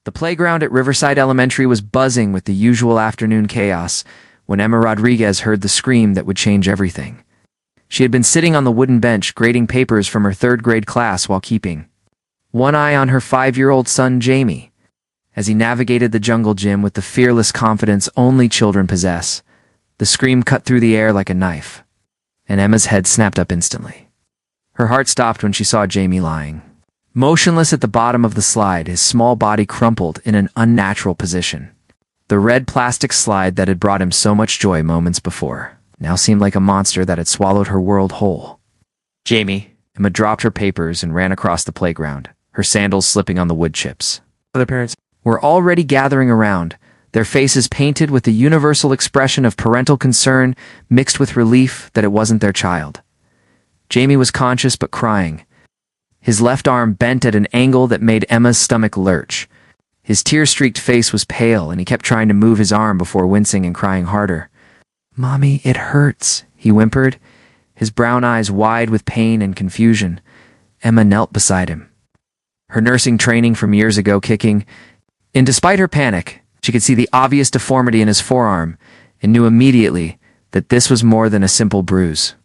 The playground at Riverside Elementary was buzzing with the usual afternoon chaos when Emma Rodriguez heard the scream that would change everything. She had been sitting on the wooden bench grading papers from her third-grade class while keeping one eye on her 5-year-old son, Jamie. As he navigated the jungle gym with the fearless confidence only children possess, the scream cut through the air like a knife, and Emma's head snapped up instantly. Her heart stopped when she saw Jamie lying motionless at the bottom of the slide, his small body crumpled in an unnatural position. The red plastic slide that had brought him so much joy moments before now seemed like a monster that had swallowed her world whole. Jamie, Emma dropped her papers and ran across the playground, her sandals slipping on the wood chips. Other parents were already gathering around, their faces painted with the universal expression of parental concern mixed with relief that it wasn't their child. Jamie was conscious but crying, his left arm bent at an angle that made Emma's stomach lurch. His tear-streaked face was pale, and he kept trying to move his arm before wincing and crying harder. "Mommy, it hurts," he whimpered, his brown eyes wide with pain and confusion. Emma knelt beside him, her nursing training from years ago kicking, and despite her panic, she could see the obvious deformity in his forearm and knew immediately that this was more than a simple bruise.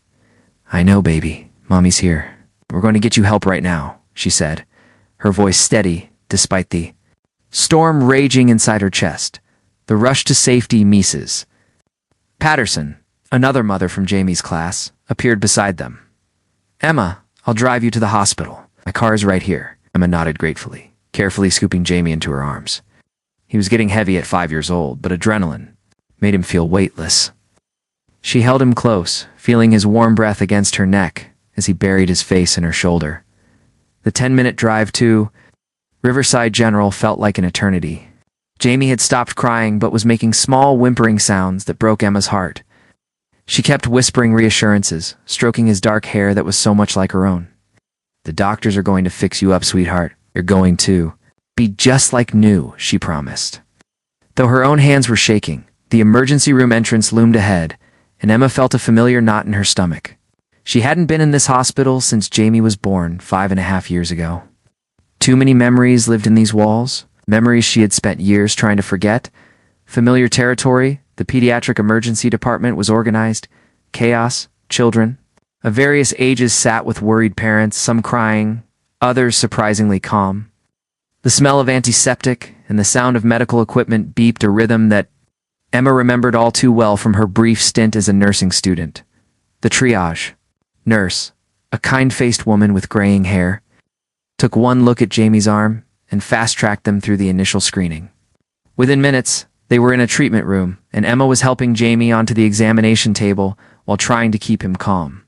"I know, baby. Mommy's here. We're going to get you help right now," she said, her voice steady despite the storm raging inside her chest. The rush to safety. Mrs. Patterson, another mother from Jamie's class, appeared beside them. "Emma, I'll drive you to the hospital. My car is right here." Emma nodded gratefully, carefully scooping Jamie into her arms. He was getting heavy at 5 years old, but adrenaline made him feel weightless. She held him close, feeling his warm breath against her neck as he buried his face in her shoulder. The 10-minute drive to Riverside General felt like an eternity. Jamie had stopped crying but was making small whimpering sounds that broke Emma's heart. She kept whispering reassurances, stroking his dark hair that was so much like her own. "The doctors are going to fix you up, sweetheart. You're going to be just like new," she promised. Though her own hands were shaking, the emergency room entrance loomed ahead, and Emma felt a familiar knot in her stomach. She hadn't been in this hospital since Jamie was born 5.5 years ago. Too many memories lived in these walls, memories she had spent years trying to forget. Familiar territory, the pediatric emergency department was organized. Chaos, children of various ages sat with worried parents, some crying, others surprisingly calm. The smell of antiseptic and the sound of medical equipment beeped a rhythm that Emma remembered all too well from her brief stint as a nursing student. The triage nurse, a kind-faced woman with graying hair, took one look at Jamie's arm and fast-tracked them through the initial screening. Within minutes, they were in a treatment room, and Emma was helping Jamie onto the examination table while trying to keep him calm.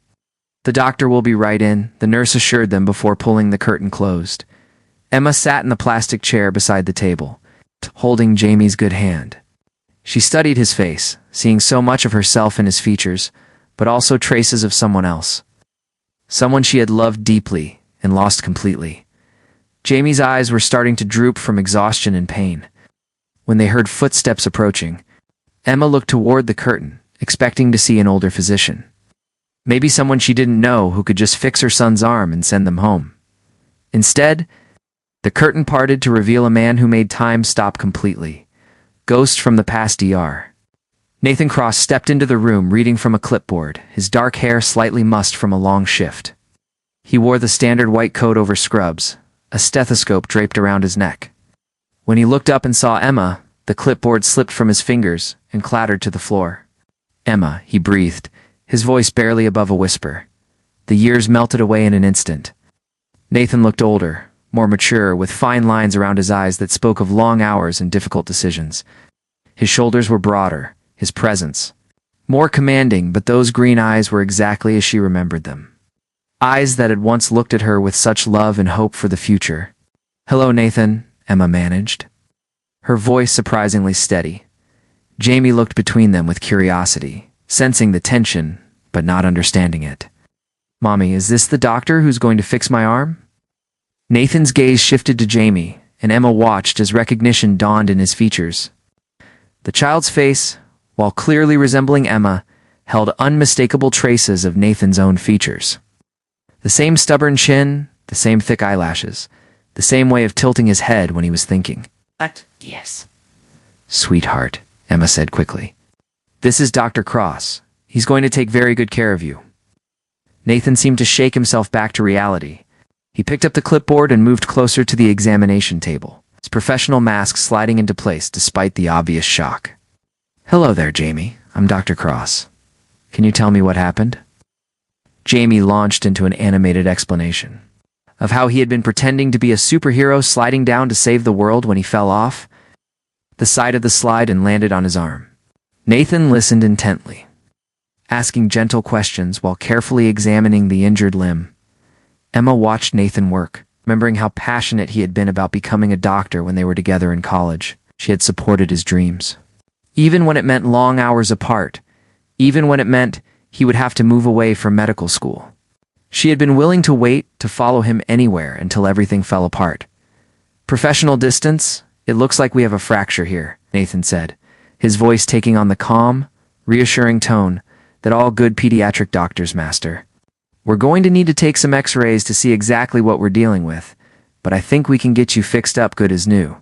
"The doctor will be right in," the nurse assured them before pulling the curtain closed. Emma sat in the plastic chair beside the table, holding Jamie's good hand. She studied his face, seeing so much of herself in his features, but also traces of someone else. Someone she had loved deeply and lost completely. Jamie's eyes were starting to droop from exhaustion and pain. When they heard footsteps approaching, Emma looked toward the curtain, expecting to see an older physician. Maybe someone she didn't know who could just fix her son's arm and send them home. Instead, the curtain parted to reveal a man who made time stop completely. Ghost from the past ER. Nathan Cross stepped into the room reading from a clipboard, his dark hair slightly mussed from a long shift. He wore the standard white coat over scrubs, a stethoscope draped around his neck. When he looked up and saw Emma, the clipboard slipped from his fingers and clattered to the floor. "Emma," he breathed, his voice barely above a whisper. The years melted away in an instant. Nathan looked older, more mature, with fine lines around his eyes that spoke of long hours and difficult decisions. His shoulders were broader, his presence more commanding, but those green eyes were exactly as she remembered them. Eyes that had once looked at her with such love and hope for the future. "Hello, Nathan," Emma managed, her voice surprisingly steady. Jamie looked between them with curiosity, sensing the tension, but not understanding it. "Mommy, is this the doctor who's going to fix my arm?" Nathan's gaze shifted to Jamie, and Emma watched as recognition dawned in his features. The child's face, while clearly resembling Emma, held unmistakable traces of Nathan's own features. The same stubborn chin, the same thick eyelashes, the same way of tilting his head when he was thinking. Yes. Sweetheart, Emma said quickly. This is Dr. Cross. He's going to take very good care of you. Nathan seemed to shake himself back to reality. He picked up the clipboard and moved closer to the examination table, his professional mask sliding into place despite the obvious shock. Hello there, Jamie. I'm Dr. Cross. Can you tell me what happened? Jamie launched into an animated explanation of how he had been pretending to be a superhero sliding down to save the world when he fell off the side of the slide and landed on his arm. Nathan listened intently, asking gentle questions while carefully examining the injured limb. Emma watched Nathan work, remembering how passionate he had been about becoming a doctor when they were together in college. She had supported his dreams. Even when it meant long hours apart, even when it meant he would have to move away from medical school. She had been willing to wait to follow him anywhere until everything fell apart. Professional distance? It looks like we have a fracture here, Nathan said, his voice taking on the calm, reassuring tone that all good pediatric doctors master. We're going to need to take some x-rays to see exactly what we're dealing with, but I think we can get you fixed up good as new.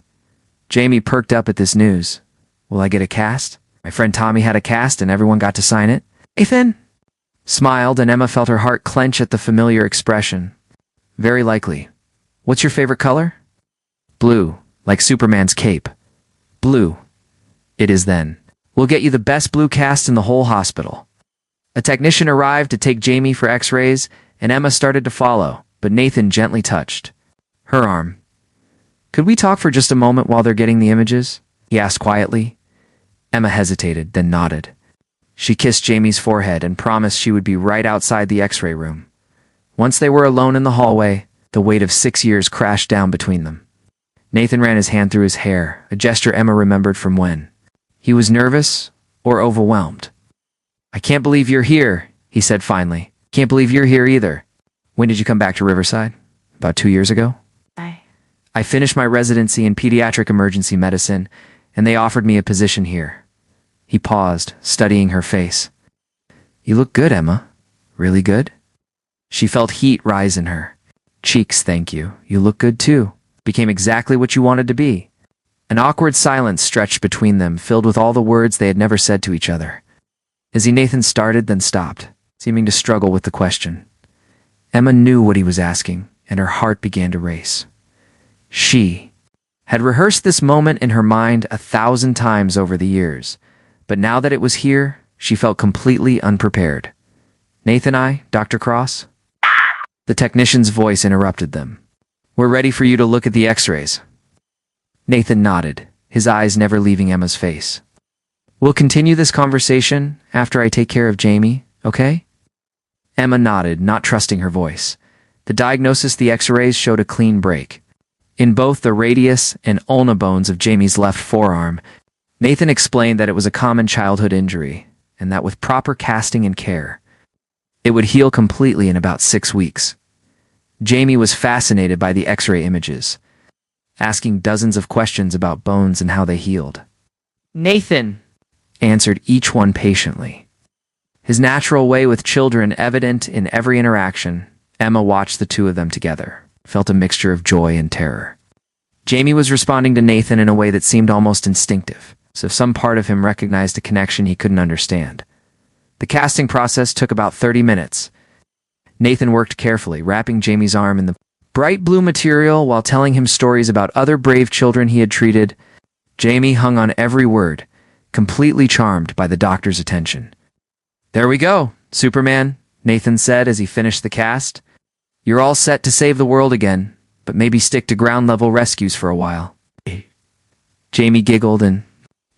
Jamie perked up at this news. Will I get a cast? My friend Tommy had a cast and everyone got to sign it. Nathan smiled and Emma felt her heart clench at the familiar expression. Very likely. What's your favorite color? Blue, like Superman's cape. Blue. It is then. We'll get you the best blue cast in the whole hospital. A technician arrived to take Jamie for x-rays, and Emma started to follow, but Nathan gently touched her arm. Could we talk for just a moment while they're getting the images? He asked quietly. Emma hesitated, then nodded. She kissed Jamie's forehead and promised she would be right outside the x-ray room. Once they were alone in the hallway, the weight of 6 years crashed down between them. Nathan ran his hand through his hair, a gesture Emma remembered from when he was nervous or overwhelmed. I can't believe you're here, he said finally. Can't believe you're here either. When did you come back to Riverside? About 2 years ago? I finished my residency in pediatric emergency medicine, and they offered me a position here. He paused, studying her face. You look good, Emma. Really good? She felt heat rise in her. Cheeks, thank you. You look good too. Became exactly what you wanted to be. An awkward silence stretched between them, filled with all the words they had never said to each other. Nathan started, then stopped, seeming to struggle with the question. Emma knew what he was asking, and her heart began to race. She had rehearsed this moment in her mind 1,000 times over the years, but now that it was here, she felt completely unprepared. Nathan, Dr. Cross? The technician's voice interrupted them. We're ready for you to look at the x-rays. Nathan nodded, his eyes never leaving Emma's face. We'll continue this conversation after I take care of Jamie, okay? Emma nodded, not trusting her voice. The diagnosis the x-rays showed a clean break in both the radius and ulna bones of Jamie's left forearm. Nathan explained that it was a common childhood injury, and that with proper casting and care, it would heal completely in about 6 weeks. Jamie was fascinated by the x-ray images, asking dozens of questions about bones and how they healed. Nathan answered each one patiently. His natural way with children evident in every interaction, Emma watched the two of them together, felt a mixture of joy and terror. Jamie was responding to Nathan in a way that seemed almost instinctive, as if some part of him recognized a connection he couldn't understand. The casting process took about 30 minutes. Nathan worked carefully, wrapping Jamie's arm in the bright blue material while telling him stories about other brave children he had treated. Jamie hung on every word, completely charmed by the doctor's attention. There we go, Superman, Nathan said as he finished the cast. You're all set to save the world again, but maybe stick to ground-level rescues for a while. Jamie giggled and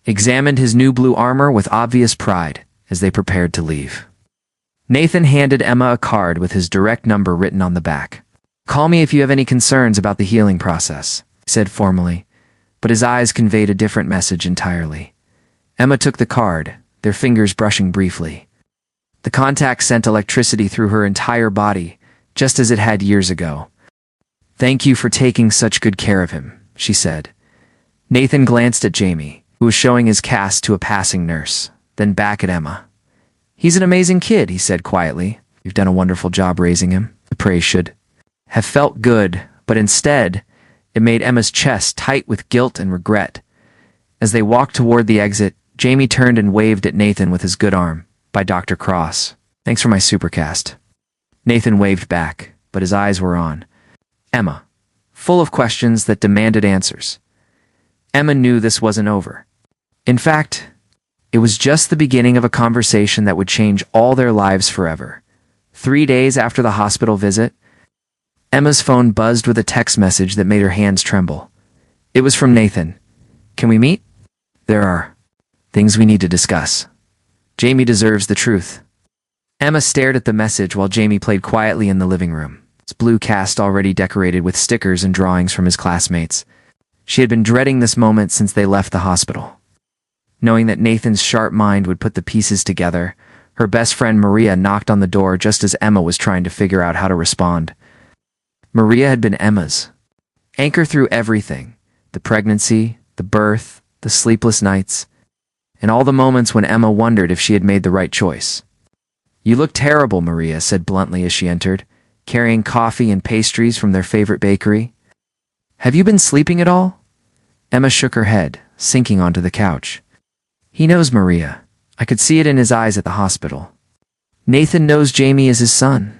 examined his new blue armor with obvious pride as they prepared to leave. Nathan handed Emma a card with his direct number written on the back. Call me if you have any concerns about the healing process, he said formally, but his eyes conveyed a different message entirely. Emma took the card, their fingers brushing briefly. The contact sent electricity through her entire body, just as it had years ago. Thank you for taking such good care of him, she said. Nathan glanced at Jamie, who was showing his cast to a passing nurse, then back at Emma. He's an amazing kid, he said quietly. You've done a wonderful job raising him. The praise should have felt good, but instead, It made Emma's chest tight with guilt and regret. As they walked toward the exit, Jamie turned and waved at Nathan with his good arm. By Dr. Cross. Thanks for my supercast. Nathan waved back, but his eyes were on Emma, full of questions that demanded answers. Emma knew this wasn't over. In fact, it was just the beginning of a conversation that would change all their lives forever. 3 days after the hospital visit, Emma's phone buzzed with a text message that made her hands tremble. It was from Nathan. Can we meet? There are things we need to discuss. Jamie deserves the truth. Emma stared at the message while Jamie played quietly in the living room, his blue cast already decorated with stickers and drawings from his classmates. She had been dreading this moment since they left the hospital. Knowing that Nathan's sharp mind would put the pieces together, her best friend Maria knocked on the door just as Emma was trying to figure out how to respond. Maria had been Emma's anchor through everything: the pregnancy, the birth, the sleepless nights, and all the moments when Emma wondered if she had made the right choice. You look terrible, Maria said bluntly as she entered, carrying coffee and pastries from their favorite bakery. Have you been sleeping at all? Emma shook her head, sinking onto the couch. He knows Maria. I could see it in his eyes at the hospital. Nathan knows Jamie is his son.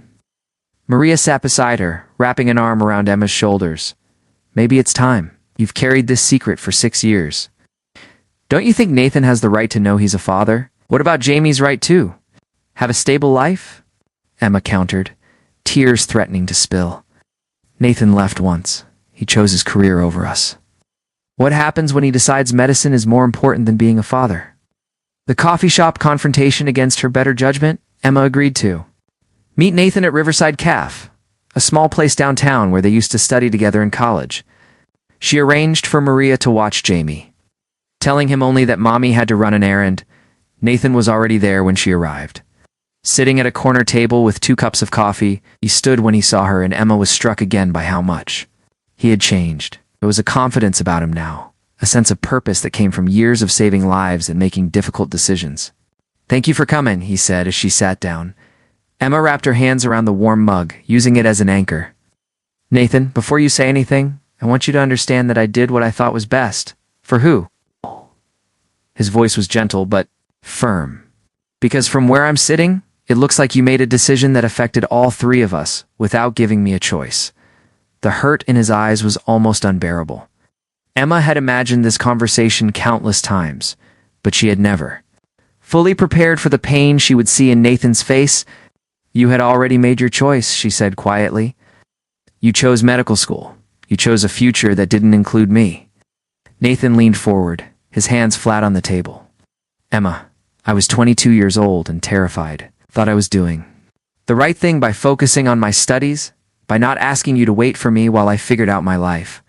Maria sat beside her, wrapping an arm around Emma's shoulders. Maybe it's time. You've carried this secret for 6 years. Don't you think Nathan has the right to know he's a father? What about Jamie's right too? Have a stable life? Emma countered, tears threatening to spill. Nathan left once. He chose his career over us. What happens when he decides medicine is more important than being a father? The coffee shop confrontation against her better judgment, Emma agreed to. Meet Nathan at Riverside Caf, a small place downtown where they used to study together in college. She arranged for Maria to watch Jamie. Telling him only that Mommy had to run an errand, Nathan was already there when she arrived. Sitting at a corner table with 2 cups of coffee, he stood when he saw her, and Emma was struck again by how much he had changed. There was a confidence about him now, a sense of purpose that came from years of saving lives and making difficult decisions. Thank you for coming, he said as she sat down. Emma wrapped her hands around the warm mug, using it as an anchor. Nathan, before you say anything, I want you to understand that I did what I thought was best. For who? His voice was gentle but firm. Because from where I'm sitting, it looks like you made a decision that affected all 3 of us without giving me a choice. The hurt in his eyes was almost unbearable. Emma had imagined this conversation countless times, but she had never fully prepared for the pain she would see in Nathan's face. You had already made your choice, she said quietly. You chose medical school. You chose a future that didn't include me. Nathan leaned forward, his hands flat on the table. Emma, I was 22 years old and terrified. Thought I was doing the right thing by focusing on my studies, by not asking you to wait for me while I figured out my life.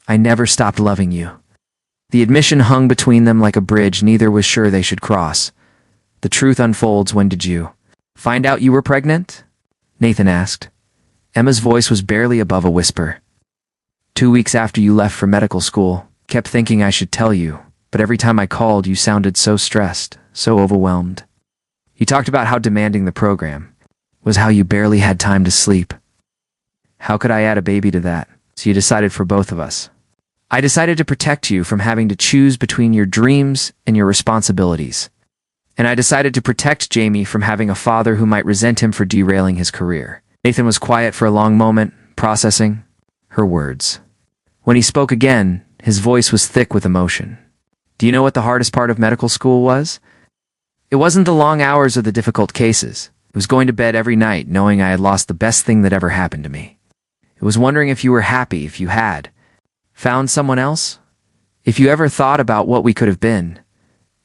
I never stopped loving you. The admission hung between them like a bridge neither was sure they should cross. The truth unfolds. When did you find out you were pregnant? Nathan asked. Emma's voice was barely above a whisper. 2 weeks after you left for medical school. Kept thinking I should tell you, but every time I called you sounded so stressed, so overwhelmed. You talked about how demanding the program was, how you barely had time to sleep. How could I add a baby to that? So you decided for both of us. I decided to protect you from having to choose between your dreams and your responsibilities. And I decided to protect Jamie from having a father who might resent him for derailing his career. Nathan was quiet for a long moment, processing her words. When he spoke again, his voice was thick with emotion. Do you know what the hardest part of medical school was? It wasn't the long hours or the difficult cases. It was going to bed every night knowing I had lost the best thing that ever happened to me. It was wondering if you were happy, if you had found someone else, if you ever thought about what we could have been.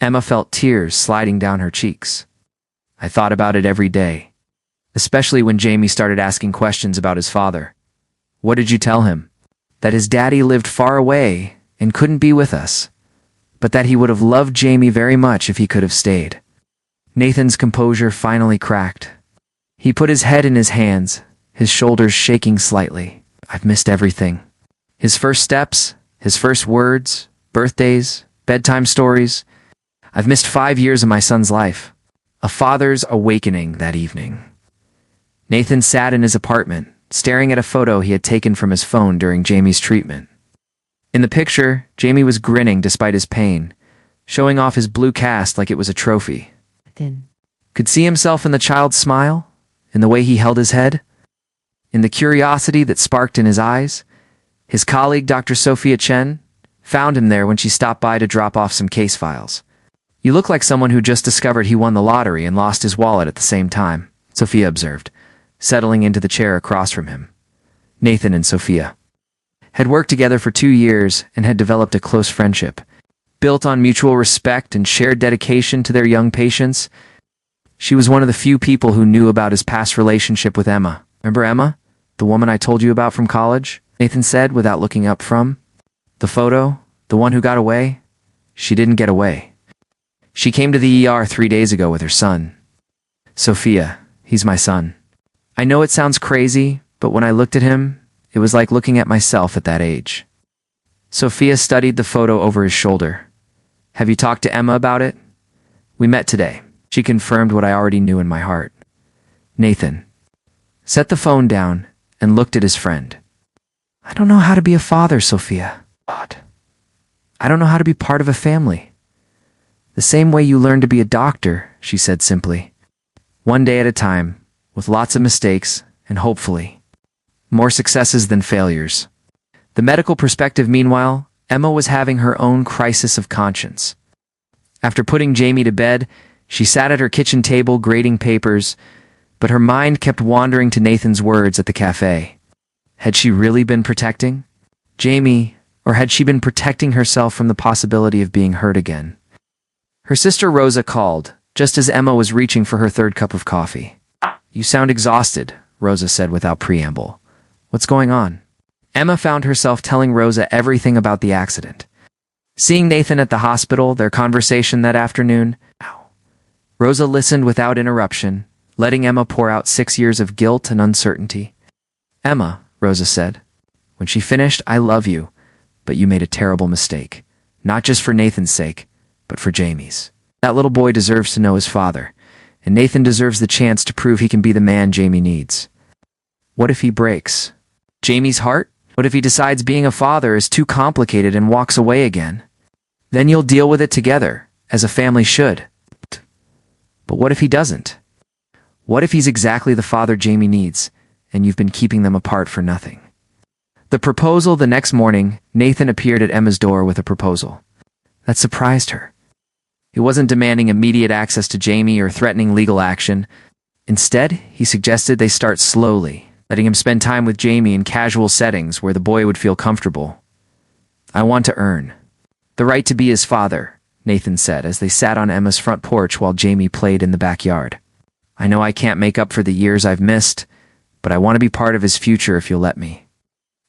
Emma felt tears sliding down her cheeks. I thought about it every day, especially when Jamie started asking questions about his father. What did you tell him? That his daddy lived far away and couldn't be with us, but that he would have loved Jamie very much if he could have stayed. Nathan's composure finally cracked. He put his head in his hands, his shoulders shaking slightly. I've missed everything. His first steps, his first words, birthdays, bedtime stories. I've missed 5 years of my son's life. A father's awakening that evening. Nathan sat in his apartment, staring at a photo he had taken from his phone during Jamie's treatment. In the picture, Jamie was grinning despite his pain, showing off his blue cast like it was a trophy. Could see himself in the child's smile, in the way he held his head, in the curiosity that sparked in his eyes. His colleague, Dr. Sophia Chen, found him there when she stopped by to drop off some case files. "You look like someone who just discovered he won the lottery and lost his wallet at the same time," Sophia observed, settling into the chair across from him. Nathan and Sophia had worked together for 2 years and had developed a close friendship, built on mutual respect and shared dedication to their young patients. She was one of the few people who knew about his past relationship with Emma. "Remember Emma? The woman I told you about from college?" Nathan said without looking up from. "The photo? The one who got away?" "She didn't get away. She came to the ER 3 days ago with her son." "Sophia, he's my son. I know it sounds crazy, but when I looked at him, it was like looking at myself at that age." Sophia studied the photo over his shoulder. "Have you talked to Emma about it?" "We met today. She confirmed what I already knew in my heart." Nathan set the phone down and looked at his friend. "I don't know how to be a father, Sophia. I don't know how to be part of a family. The same way you learn to be a doctor," she said simply. "One day at a time, with lots of mistakes, and hopefully more successes than failures." The medical perspective, meanwhile, Emma was having her own crisis of conscience. After putting Jamie to bed, she sat at her kitchen table grading papers, but her mind kept wandering to Nathan's words at the cafe. Had she really been protecting Jamie, or had she been protecting herself from the possibility of being hurt again? Her sister Rosa called, just as Emma was reaching for her third cup of coffee. "You sound exhausted," Rosa said without preamble. "What's going on?" Emma found herself telling Rosa everything about the accident. Seeing Nathan at the hospital, their conversation that afternoon. Rosa listened without interruption, letting Emma pour out 6 years of guilt and uncertainty. "Emma," Rosa said, when she finished, "I love you, but you made a terrible mistake. Not just for Nathan's sake, but for Jamie's. That little boy deserves to know his father, and Nathan deserves the chance to prove he can be the man Jamie needs. What if he breaks Jamie's heart? What if he decides being a father is too complicated and walks away again? Then you'll deal with it together, as a family should. But what if he doesn't? What if he's exactly the father Jamie needs, and you've been keeping them apart for nothing?" The proposal. The next morning, Nathan appeared at Emma's door with a proposal that surprised her. He wasn't demanding immediate access to Jamie or threatening legal action. Instead, he suggested they start slowly, letting him spend time with Jamie in casual settings where the boy would feel comfortable. "I want to earn the right to be his father," Nathan said as they sat on Emma's front porch while Jamie played in the backyard. "I know I can't make up for the years I've missed, but I want to be part of his future if you'll let me."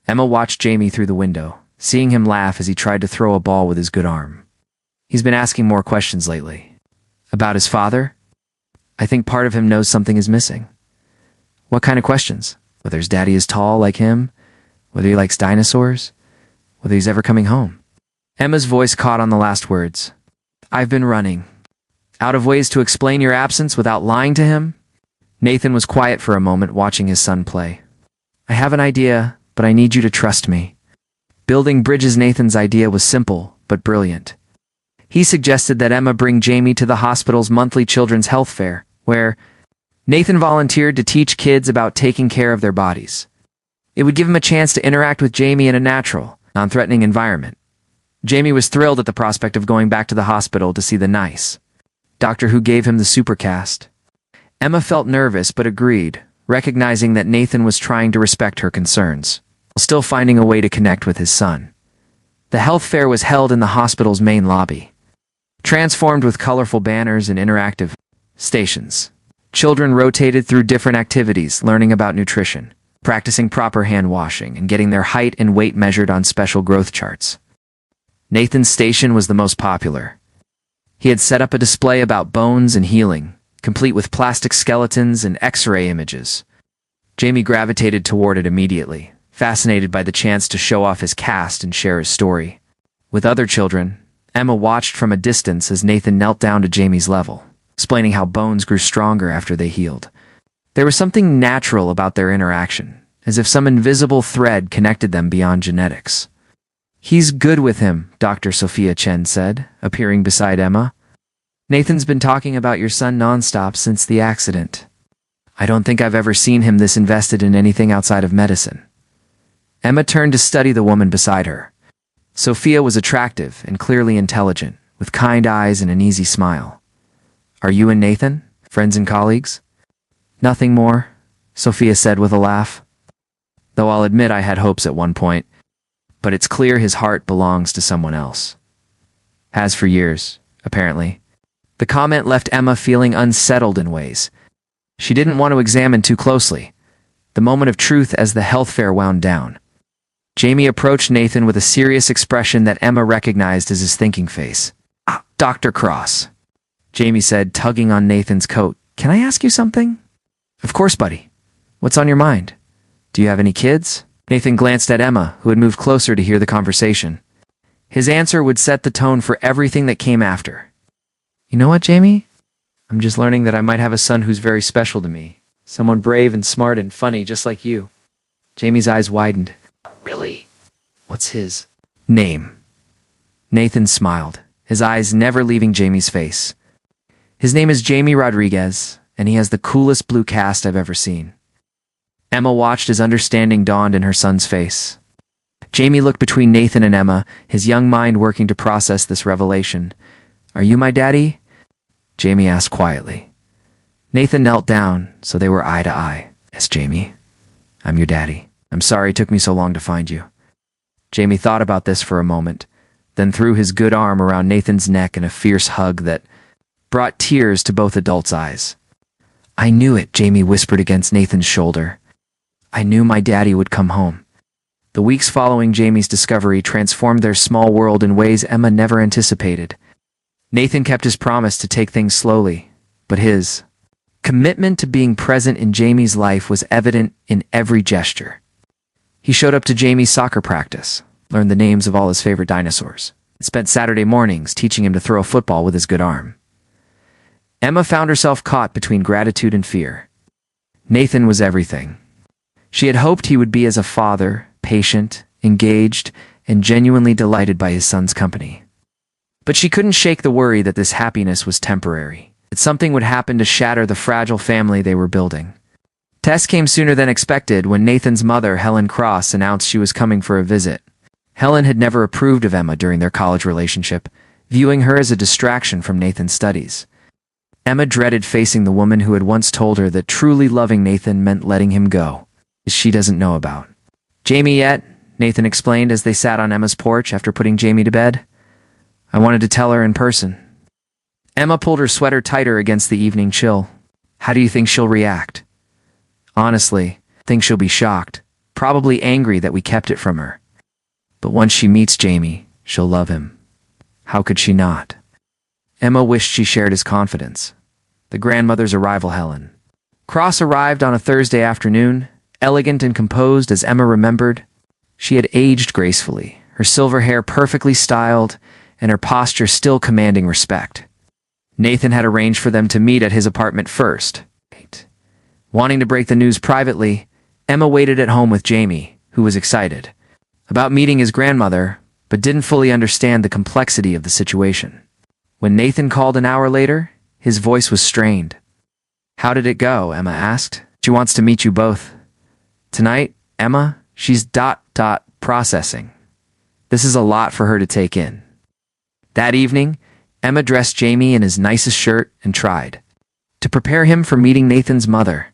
Emma watched Jamie through the window, seeing him laugh as he tried to throw a ball with his good arm. "He's been asking more questions lately." "About his father?" "I think part of him knows something is missing." "What kind of questions? Whether his daddy is tall like him? Whether he likes dinosaurs? Whether he's ever coming home?" Emma's voice caught on the last words. "I've been running out of ways to explain your absence without lying to him." Nathan was quiet for a moment, watching his son play. "I have an idea, but I need you to trust me." Building bridges. Nathan's idea was simple, but brilliant. He suggested that Emma bring Jamie to the hospital's monthly children's health fair, where Nathan volunteered to teach kids about taking care of their bodies. It would give him a chance to interact with Jamie in a natural, non-threatening environment. Jamie was thrilled at the prospect of going back to the hospital to see the nice doctor who gave him the supercast. Emma felt nervous but agreed, recognizing that Nathan was trying to respect her concerns, while still finding a way to connect with his son. The health fair was held in the hospital's main lobby, transformed with colorful banners and interactive stations. Children rotated through different activities, learning about nutrition, practicing proper hand washing, and getting their height and weight measured on special growth charts. Nathan's station was the most popular. He had set up a display about bones and healing, complete with plastic skeletons and X-ray images. Jamie gravitated toward it immediately, fascinated by the chance to show off his cast and share his story. With other children, Emma watched from a distance as Nathan knelt down to Jamie's level, explaining how bones grew stronger after they healed. There was something natural about their interaction, as if some invisible thread connected them beyond genetics. "He's good with him," Dr. Sophia Chen said, appearing beside Emma. "Nathan's been talking about your son nonstop since the accident. I don't think I've ever seen him this invested in anything outside of medicine." Emma turned to study the woman beside her. Sophia was attractive and clearly intelligent, with kind eyes and an easy smile. "Are you and Nathan friends and colleagues?" "Nothing more," Sophia said with a laugh. "Though I'll admit I had hopes at one point, but it's clear his heart belongs to someone else. Has for years, apparently." The comment left Emma feeling unsettled in ways she didn't want to examine too closely. The moment of truth as the health fair wound down. Jamie approached Nathan with a serious expression that Emma recognized as his thinking face. "Dr. Cross," Jamie said, tugging on Nathan's coat. "Can I ask you something?" "Of course, buddy. What's on your mind? Do you have any kids?" Nathan glanced at Emma, who had moved closer to hear the conversation. His answer would set the tone for everything that came after. "You know what, Jamie? I'm just learning that I might have a son who's very special to me. Someone brave and smart and funny, just like you." Jamie's eyes widened. "Really? What's his name?" Nathan smiled, his eyes never leaving Jamie's face. "His name is Jamie Rodriguez, and he has the coolest blue cast I've ever seen." Emma watched as understanding dawned in her son's face. Jamie looked between Nathan and Emma, his young mind working to process this revelation. "Are you my daddy?" Jamie asked quietly. Nathan knelt down, so they were eye to eye. "Yes, Jamie. I'm your daddy. I'm sorry it took me so long to find you." Jamie thought about this for a moment, then threw his good arm around Nathan's neck in a fierce hug that brought tears to both adults' eyes. "I knew it," Jamie whispered against Nathan's shoulder. "I knew my daddy would come home." The weeks following Jamie's discovery transformed their small world in ways Emma never anticipated. Nathan kept his promise to take things slowly, but his commitment to being present in Jamie's life was evident in every gesture. He showed up to Jamie's soccer practice, learned the names of all his favorite dinosaurs, and spent Saturday mornings teaching him to throw a football with his good arm. Emma found herself caught between gratitude and fear. Nathan was everything. She had hoped he would be as a father, patient, engaged, and genuinely delighted by his son's company. But she couldn't shake the worry that this happiness was temporary, that something would happen to shatter the fragile family they were building. Tess came sooner than expected when Nathan's mother, Helen Cross, announced she was coming for a visit. Helen had never approved of Emma during their college relationship, viewing her as a distraction from Nathan's studies. Emma dreaded facing the woman who had once told her that truly loving Nathan meant letting him go, as she doesn't know about. "Jamie yet?" Nathan explained as they sat on Emma's porch after putting Jamie to bed. "I wanted to tell her in person." Emma pulled her sweater tighter against the evening chill. "How do you think she'll react?" "Honestly, I think she'll be shocked, probably angry that we kept it from her. But once she meets Jamie, she'll love him. How could she not?" Emma wished she shared his confidence. The grandmother's arrival, Helen Cross, arrived on a Thursday afternoon, elegant and composed as Emma remembered. She had aged gracefully, her silver hair perfectly styled, and her posture still commanding respect. Nathan had arranged for them to meet at his apartment first. Wanting to break the news privately, Emma waited at home with Jamie, who was excited about meeting his grandmother, but didn't fully understand the complexity of the situation. When Nathan called an hour later, his voice was strained. "How did it go?" Emma asked. "She wants to meet you both tonight, Emma. She's processing. This is a lot for her to take in." That evening, Emma dressed Jamie in his nicest shirt and tried to prepare him for meeting Nathan's mother.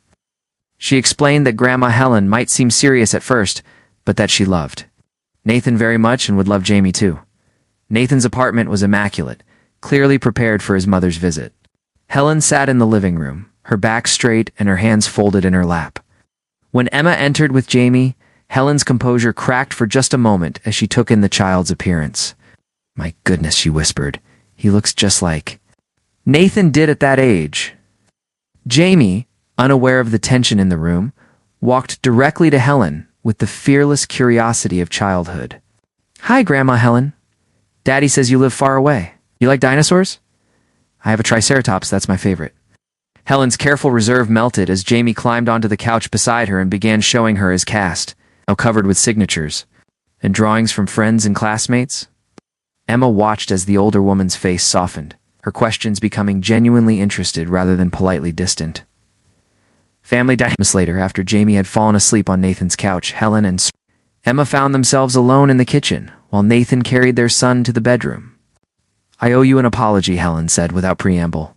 She explained that Grandma Helen might seem serious at first, but that she loved Nathan very much and would love Jamie too. Nathan's apartment was immaculate, clearly prepared for his mother's visit. Helen sat in the living room, her back straight and her hands folded in her lap. When Emma entered with Jamie, Helen's composure cracked for just a moment as she took in the child's appearance. "My goodness," she whispered, "he looks just like Nathan did at that age." Jamie, unaware of the tension in the room, walked directly to Helen with the fearless curiosity of childhood. "Hi, Grandma Helen. Daddy says you live far away. You like dinosaurs?" "I have a triceratops, that's my favorite." Helen's careful reserve melted as Jamie climbed onto the couch beside her and began showing her his cast, now covered with signatures and drawings from friends and classmates. Emma watched as the older woman's face softened, her questions becoming genuinely interested rather than politely distant. Family dynamics later, after Jamie had fallen asleep on Nathan's couch, Helen and Emma found themselves alone in the kitchen, while Nathan carried their son to the bedroom. "I owe you an apology," Helen said without preamble.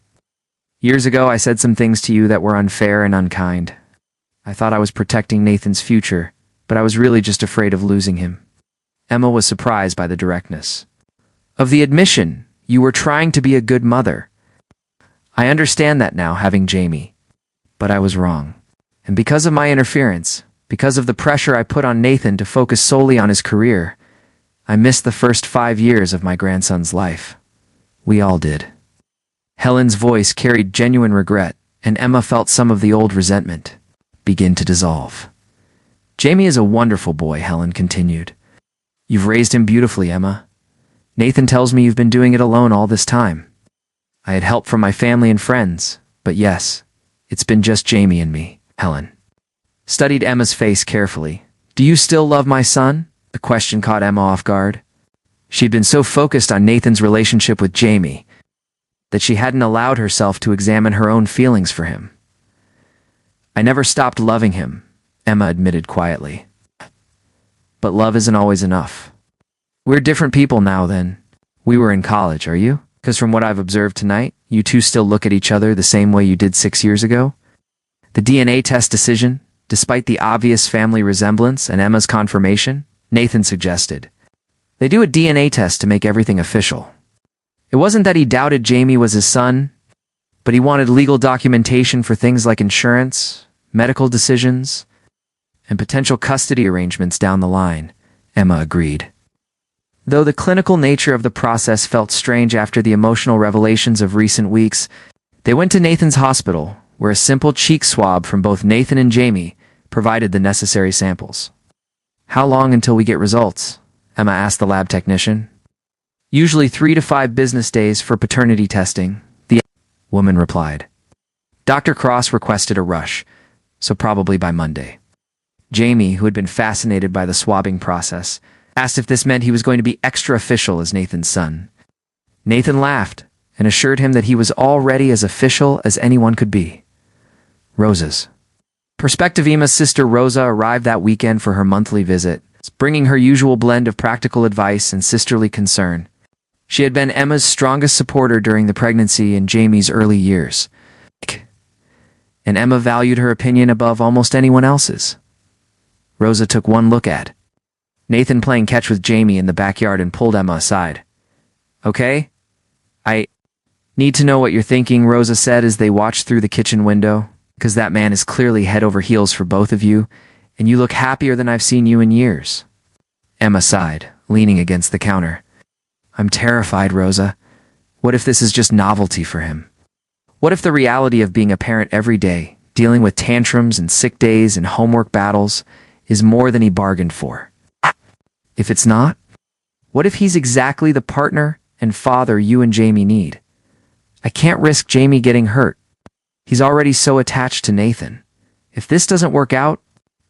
"Years ago I said some things to you that were unfair and unkind. I thought I was protecting Nathan's future, but I was really just afraid of losing him." Emma was surprised by the directness of the admission. "You were trying to be a good mother. I understand that now, having Jamie. But I was wrong. And because of my interference, because of the pressure I put on Nathan to focus solely on his career, I missed the first 5 years of my grandson's life. We all did." Helen's voice carried genuine regret, and Emma felt some of the old resentment begin to dissolve. "Jamie is a wonderful boy," Helen continued. "You've raised him beautifully, Emma. Nathan tells me you've been doing it alone all this time. I had help from my family and friends, but yes, it's been just Jamie and me." Helen studied Emma's face carefully. "Do you still love my son?" The question caught Emma off guard. She'd been so focused on Nathan's relationship with Jamie that she hadn't allowed herself to examine her own feelings for him. "I never stopped loving him," Emma admitted quietly. "But love isn't always enough. We're different people now than we were in college, are you? Because from what I've observed tonight, you two still look at each other the same way you did 6 years ago." The DNA test decision, despite the obvious family resemblance and Emma's confirmation, Nathan suggested they do a DNA test to make everything official. It wasn't that he doubted Jamie was his son, but he wanted legal documentation for things like insurance, medical decisions, and potential custody arrangements down the line. Emma agreed. Though the clinical nature of the process felt strange after the emotional revelations of recent weeks, they went to Nathan's hospital, where a simple cheek swab from both Nathan and Jamie provided the necessary samples. "How long until we get results?" Emma asked the lab technician. "Usually 3 to 5 business days for paternity testing," the woman replied. Dr. Cross requested a rush, so probably by Monday. Jamie, who had been fascinated by the swabbing process, asked if this meant he was going to be extra official as Nathan's son. Nathan laughed and assured him that he was already as official as anyone could be. Rosa's prospective Emma's sister Rosa arrived that weekend for her monthly visit, bringing her usual blend of practical advice and sisterly concern. She had been Emma's strongest supporter during the pregnancy and Jamie's early years, and Emma valued her opinion above almost anyone else's. Rosa took one look at Nathan playing catch with Jamie in the backyard and pulled Emma aside. "Okay? I need to know what you're thinking," Rosa said as they watched through the kitchen window, "because that man is clearly head over heels for both of you, and you look happier than I've seen you in years." Emma sighed, leaning against the counter. "I'm terrified, Rosa. What if this is just novelty for him? What if the reality of being a parent every day, dealing with tantrums and sick days and homework battles, is more than he bargained for? If it's not, what if he's exactly the partner and father you and Jamie need? I can't risk Jamie getting hurt. He's already so attached to Nathan. If this doesn't work out..."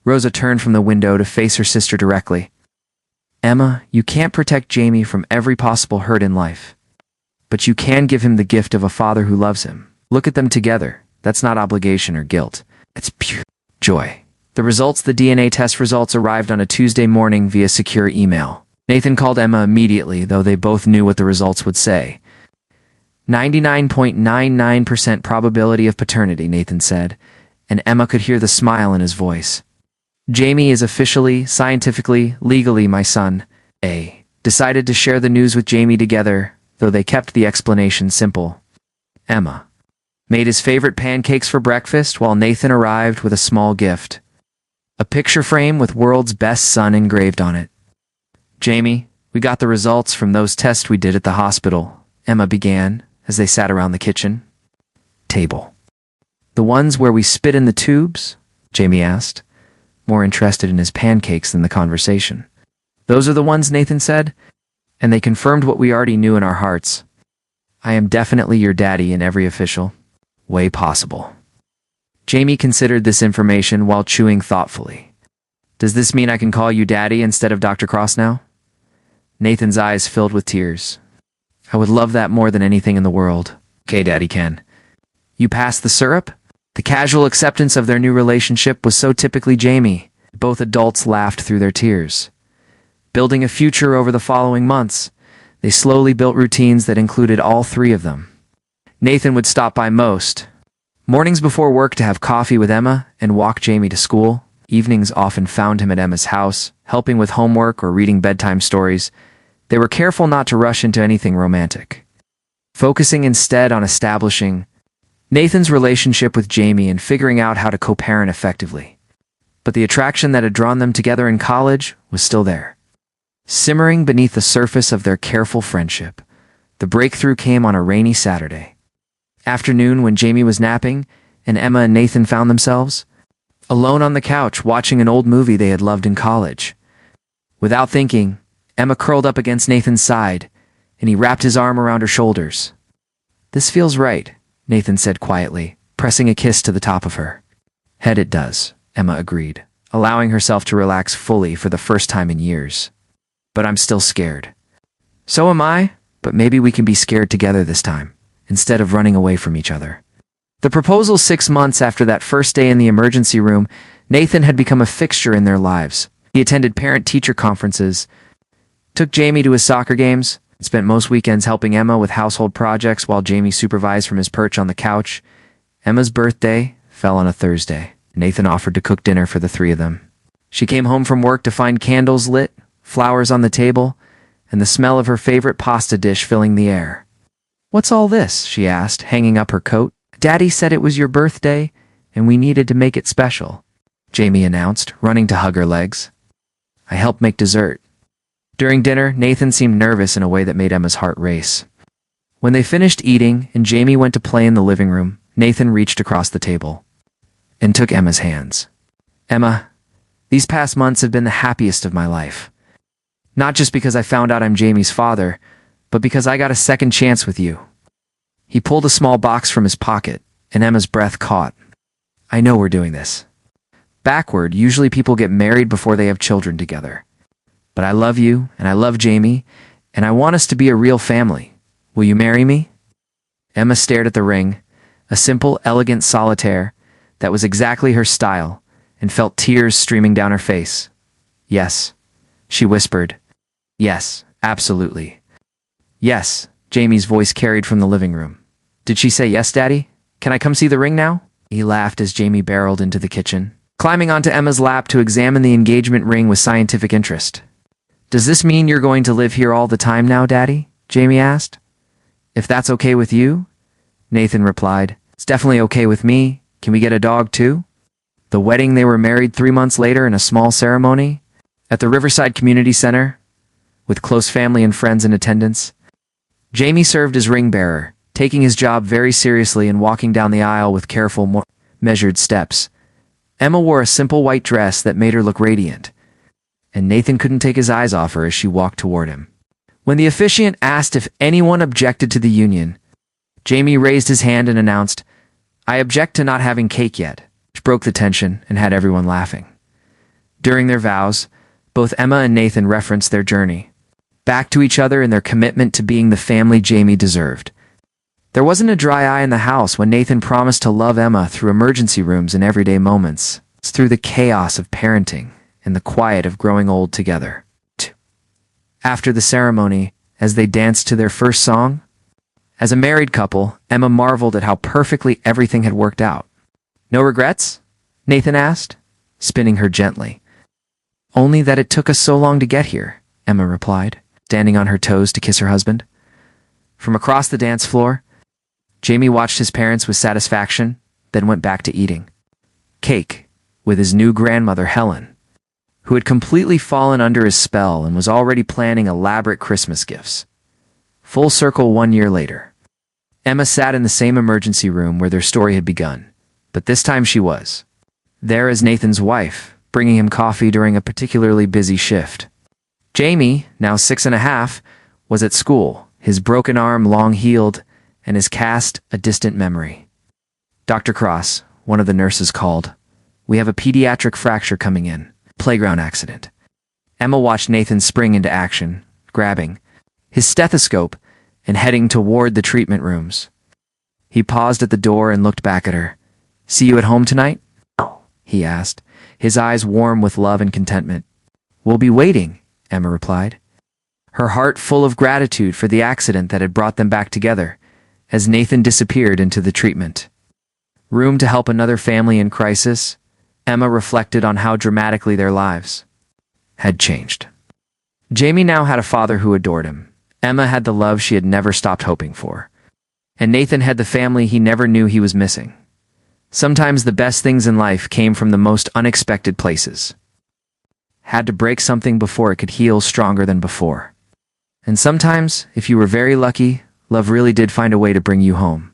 Rosa turned from the window to face her sister directly. "Emma, you can't protect Jamie from every possible hurt in life. But you can give him the gift of a father who loves him. Look at them together. That's not obligation or guilt. It's pure joy." The DNA test results arrived on a Tuesday morning via secure email. Nathan called Emma immediately, though they both knew what the results would say. 99.99% probability of paternity, Nathan said, and Emma could hear the smile in his voice. "Jamie is officially, scientifically, legally my son. A. Decided to share the news with Jamie together, though they kept the explanation simple. Emma made his favorite pancakes for breakfast while Nathan arrived with a small gift. A picture frame with "World's Best Son" engraved on it. "Jamie, we got the results from those tests we did at the hospital," Emma began as they sat around the kitchen table. "The ones where we spit in the tubes?" Jamie asked, more interested in his pancakes than the conversation. "Those are the ones," Nathan said, "and they confirmed what we already knew in our hearts. I am definitely your daddy in every official way possible. Jamie considered this information while chewing thoughtfully. Does this mean I can call you Daddy instead of Dr. Cross now? Nathan's eyes filled with tears. I would love that more than anything in the world. Okay, Daddy Ken. You passed the syrup? The casual acceptance of their new relationship was so typically Jamie. Both adults laughed through their tears. Building a future over the following months, they slowly built routines that included all three of them. Nathan would stop by most mornings before work to have coffee with Emma and walk Jamie to school. Evenings often found him at Emma's house, helping with homework or reading bedtime stories. They were careful not to rush into anything romantic, focusing instead on establishing Nathan's relationship with Jamie and figuring out how to co-parent effectively. But the attraction that had drawn them together in college was still there, simmering beneath the surface of their careful friendship. The breakthrough came on a rainy Saturday afternoon when Jamie was napping and Emma and Nathan found themselves alone on the couch watching an old movie they had loved in college. Without thinking, Emma curled up against Nathan's side, and he wrapped his arm around her shoulders. This feels right, Nathan said quietly, pressing a kiss to the top of her head. It does, Emma agreed, allowing herself to relax fully for the first time in years. But I'm still scared. So am I, but maybe we can be scared together this time, instead of running away from each other. The proposal 6 months after that first day in the emergency room, Nathan had become a fixture in their lives. He attended parent-teacher conferences, took Jamie to his soccer games, and spent most weekends helping Emma with household projects while Jamie supervised from his perch on the couch. Emma's birthday fell on a Thursday. Nathan offered to cook dinner for the three of them. She came home from work to find candles lit, flowers on the table, and the smell of her favorite pasta dish filling the air. "What's all this?" she asked, hanging up her coat. "Daddy said it was your birthday, and we needed to make it special," Jamie announced, running to hug her legs. "I helped make dessert." During dinner, Nathan seemed nervous in a way that made Emma's heart race. When they finished eating and Jamie went to play in the living room, Nathan reached across the table and took Emma's hands. "Emma, these past months have been the happiest of my life. Not just because I found out I'm Jamie's father, but because I got a second chance with you." He pulled a small box from his pocket, and Emma's breath caught. "I know we're doing this backward. Usually people get married before they have children together. But I love you, and I love Jamie, and I want us to be a real family. Will you marry me?" Emma stared at the ring, a simple, elegant solitaire that was exactly her style, and felt tears streaming down her face. "Yes," she whispered. "Yes, absolutely." "Yes," Jamie's voice carried from the living room. "Did she say yes, Daddy? Can I come see the ring now?" He laughed as Jamie barreled into the kitchen, climbing onto Emma's lap to examine the engagement ring with scientific interest. "Does this mean you're going to live here all the time now, Daddy?" Jamie asked. "If that's okay with you," Nathan replied. "It's definitely okay with me. Can we get a dog too?" The wedding, they were married 3 months later in a small ceremony at the Riverside Community Center, with close family and friends in attendance. Jamie served as ring bearer, taking his job very seriously and walking down the aisle with careful, measured steps. Emma wore a simple white dress that made her look radiant, and Nathan couldn't take his eyes off her as she walked toward him. When the officiant asked if anyone objected to the union, Jamie raised his hand and announced, "I object to not having cake yet," which broke the tension and had everyone laughing. During their vows, both Emma and Nathan referenced their journey back to each other and their commitment to being the family Jamie deserved. There wasn't a dry eye in the house when Nathan promised to love Emma through emergency rooms and everyday moments, through the chaos of parenting and the quiet of growing old together. After the ceremony, as they danced to their first song, as a married couple, Emma marveled at how perfectly everything had worked out. "No regrets?" Nathan asked, spinning her gently. "Only that it took us so long to get here," Emma replied, standing on her toes to kiss her husband. From across the dance floor, Jamie watched his parents with satisfaction, then went back to eating cake with his new grandmother, Helen, who had completely fallen under his spell and was already planning elaborate Christmas gifts. Full circle 1 year later. Emma sat in the same emergency room where their story had begun, but this time she was there as Nathan's wife, bringing him coffee during a particularly busy shift. Jamie, now 6.5, was at school, his broken arm long healed, and his cast a distant memory. Dr. Cross, one of the nurses called. We have a pediatric fracture coming in. Playground accident. Emma watched Nathan spring into action, grabbing his stethoscope and heading toward the treatment rooms. He paused at the door and looked back at her. See you at home tonight? He asked, his eyes warm with love and contentment. We'll be waiting, Emma replied, her heart full of gratitude for the accident that had brought them back together, as Nathan disappeared into the treatment room to help another family in crisis. Emma reflected on how dramatically their lives had changed. Jamie now had a father who adored him. Emma had the love she had never stopped hoping for. And Nathan had the family he never knew he was missing. Sometimes the best things in life came from the most unexpected places. Had to break something before it could heal stronger than before. And sometimes, if you were very lucky, love really did find a way to bring you home.